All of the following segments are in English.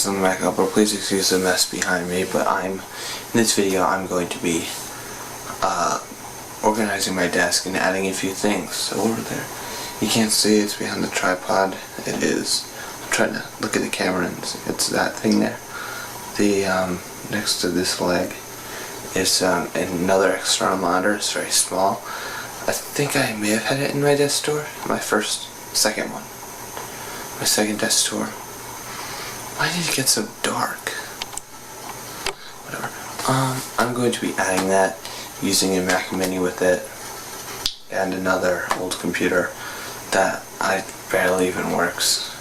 guys, I'm back up, but please excuse the mess behind me, but in this video I'm going to be organizing my desk and adding a few things. So over there, you can't see it's behind the tripod. It is. I'm trying to look at the camera and see. It's that thing there. The next to this leg is another external monitor. It's very small. I think I may have had it in my desk drawer. My second one. My second desk drawer. Why did it get so dark? Whatever. I'm going to be adding that, using a Mac Mini with it, and another old computer that barely even works.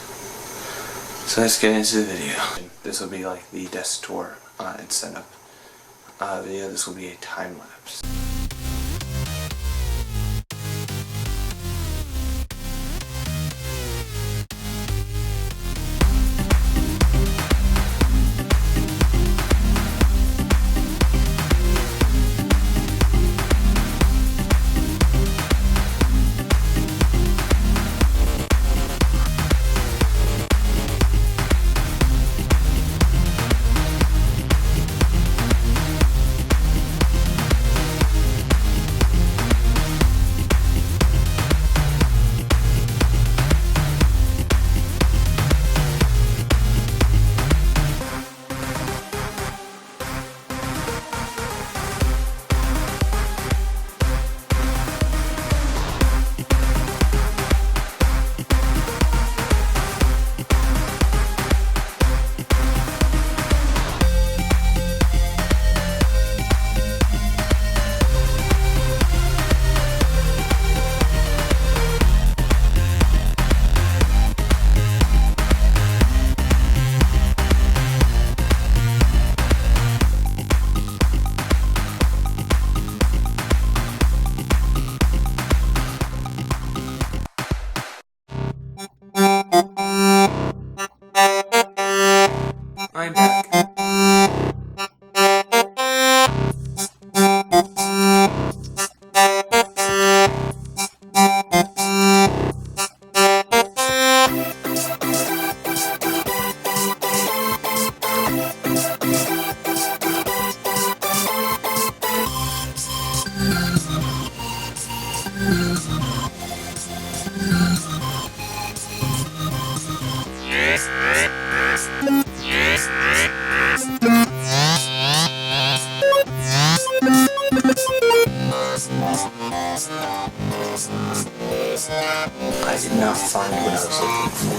So let's get into the video. This will be like the desk tour and setup video. This will be a time lapse. I'm back. I did not find what I was looking for.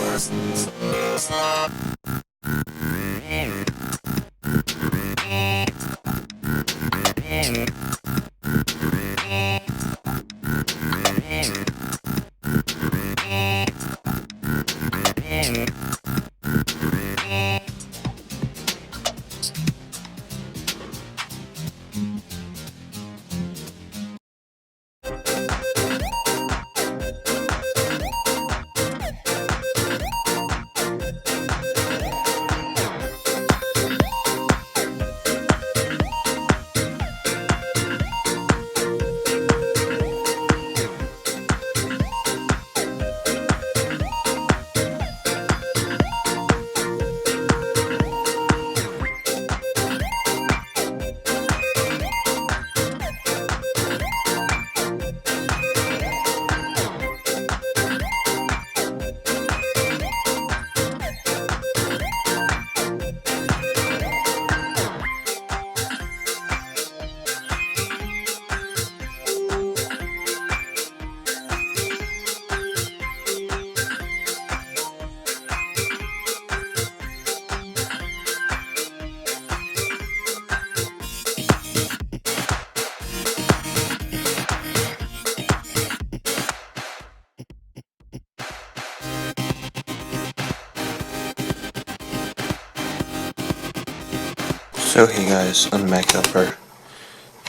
So hey guys, I'm Mac Upper.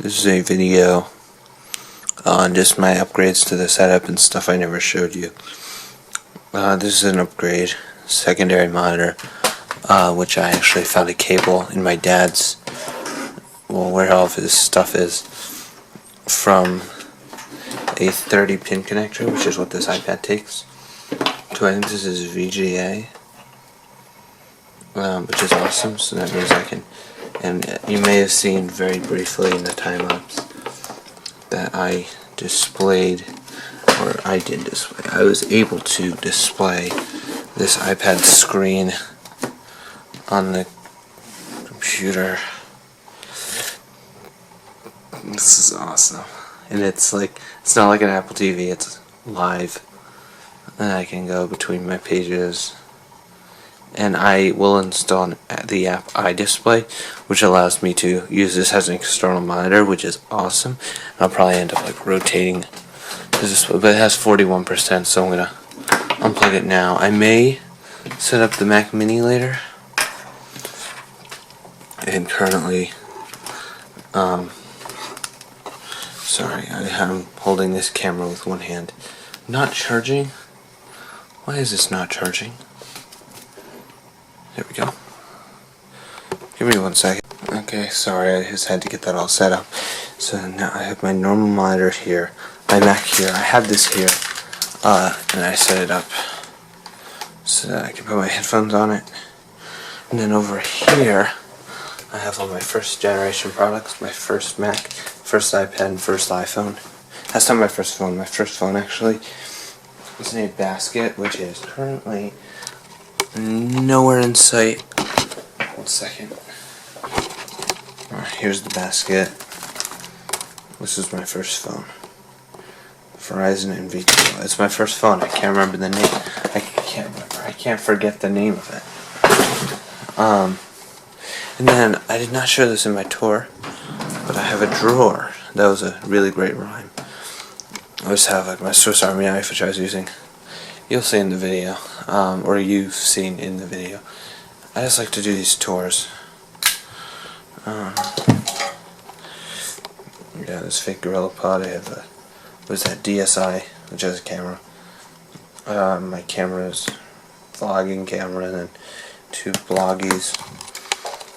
This is a video on just my upgrades to the setup and stuff I never showed you. This is an upgrade, secondary monitor, which I actually found a cable in my dad's, where all of his stuff is, from a 30-pin connector, which is what this iPad takes, to I think this is VGA. which is awesome. So that means I can, and you may have seen very briefly in the time lapse that I displayed, or I did display, I was able to display this iPad screen on the computer. This is awesome. And it's like, it's not like an Apple TV, it's live. And I can go between my pages. And I will install the app iDisplay, which allows me to use this as an external monitor, which is awesome. And I'll probably end up like rotating this, but it has 41%, so I'm gonna unplug it now. I may set up the Mac Mini later. And currently, sorry, I'm holding this camera with one hand. Not charging. Why is this not charging? There we go. Give me 1 second. Okay, sorry, I just had to get that all set up. So now I have my normal monitor here, my Mac here. I have this here, and I set it up so that I can put my headphones on it. And then over here, I have all my first generation products, my first Mac, first iPad, and first iPhone. That's not my first phone. My first phone actually is named Basket, which is currently nowhere in sight. 1 second. Here's the Basket. This is my first phone. Verizon and V2. It's my first phone. I can't remember the name. I can't remember. I can't forget the name of it. And then, I did not show this in my tour, but I have a drawer. That was a really great rhyme. I always have like my Swiss Army knife, which I was using. You'll see in the video, or you've seen in the video. I just like to do these tours. Yeah, this fake Gorilla Pod. I have a, what is that, DSI, which has a camera. My camera is vlogging camera, and then 2 bloggies.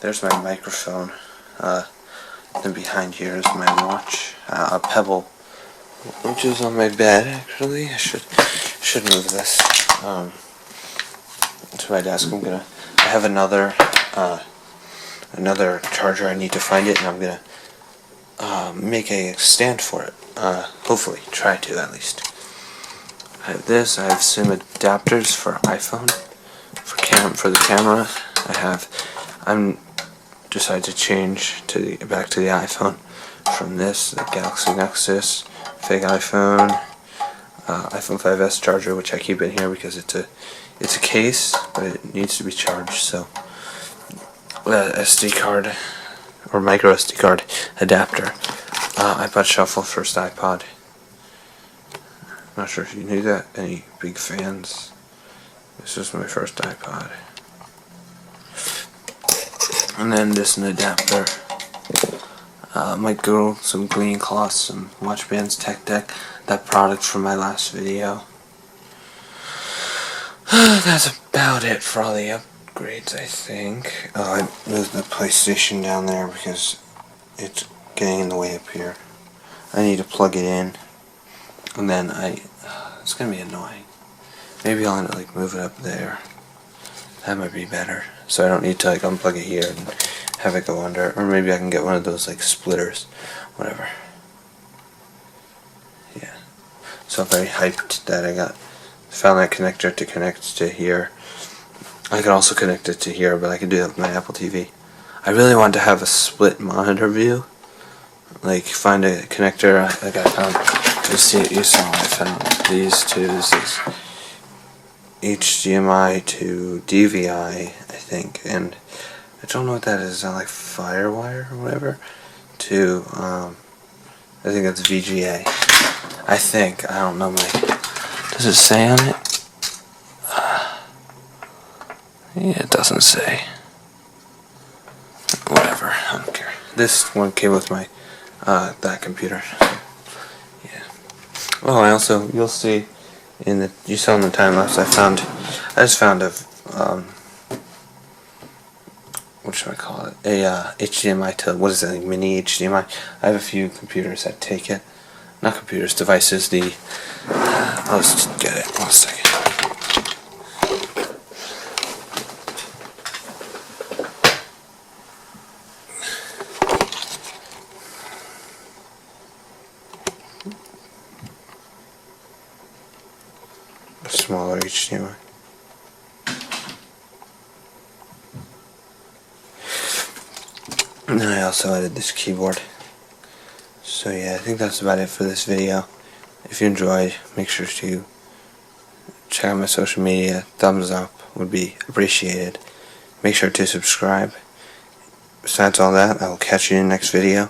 There's my microphone. Then behind here is my watch, a Pebble, which is on my bed. Actually, I should move this to my desk. I have another charger. I need to find it, and I'm gonna make a stand for it. Hopefully, try to at least. I have this. I have some adapters for iPhone, for the camera. I'm decided to change back to the iPhone from this, the Galaxy Nexus, fake iPhone, iPhone 5S charger, which I keep in here because it's a case, but it needs to be charged. So SD card or micro SD card adapter, iPod Shuffle, first iPod. Not sure if you knew that. Any big fans? This is my first iPod. And then this an adapter. Might go some cleaning cloths, some watch bands, tech deck, that product from my last video. That's about it for all the upgrades, I think. Oh, I moved the PlayStation down there because it's getting in the way up here. I need to plug it in, and then it's gonna be annoying. Maybe I'll end up like move it up there. That might be better. So I don't need to like unplug it here and have it go under, or maybe I can get one of those like splitters, whatever. Yeah. So I'm very hyped that I found that connector to connect to here. I could also connect it to here, but I could do that with my Apple TV. I really want to have a split monitor view. Like find a connector like I found. You saw I found these two. This is HDMI to DVI, I think, and I don't know what that is. Is that like Firewire or whatever? To I think that's VGA. I think, I don't know. Does it say on it? Yeah, it doesn't say. Whatever, I don't care. This one came with my that computer. Yeah. Well, I also, you'll see you saw in the time lapse. I just found a what should I call it? A HDMI to, what is that? Like mini HDMI. I have a few computers that take it. Not computers, devices. I'll just get it. 1 second. smaller HDMI. And then I also added this keyboard. So yeah, I think that's about it for this video. If you enjoyed, make sure to check out my social media. Thumbs up would be appreciated. Make sure to subscribe. Besides all that, I will catch you in the next video.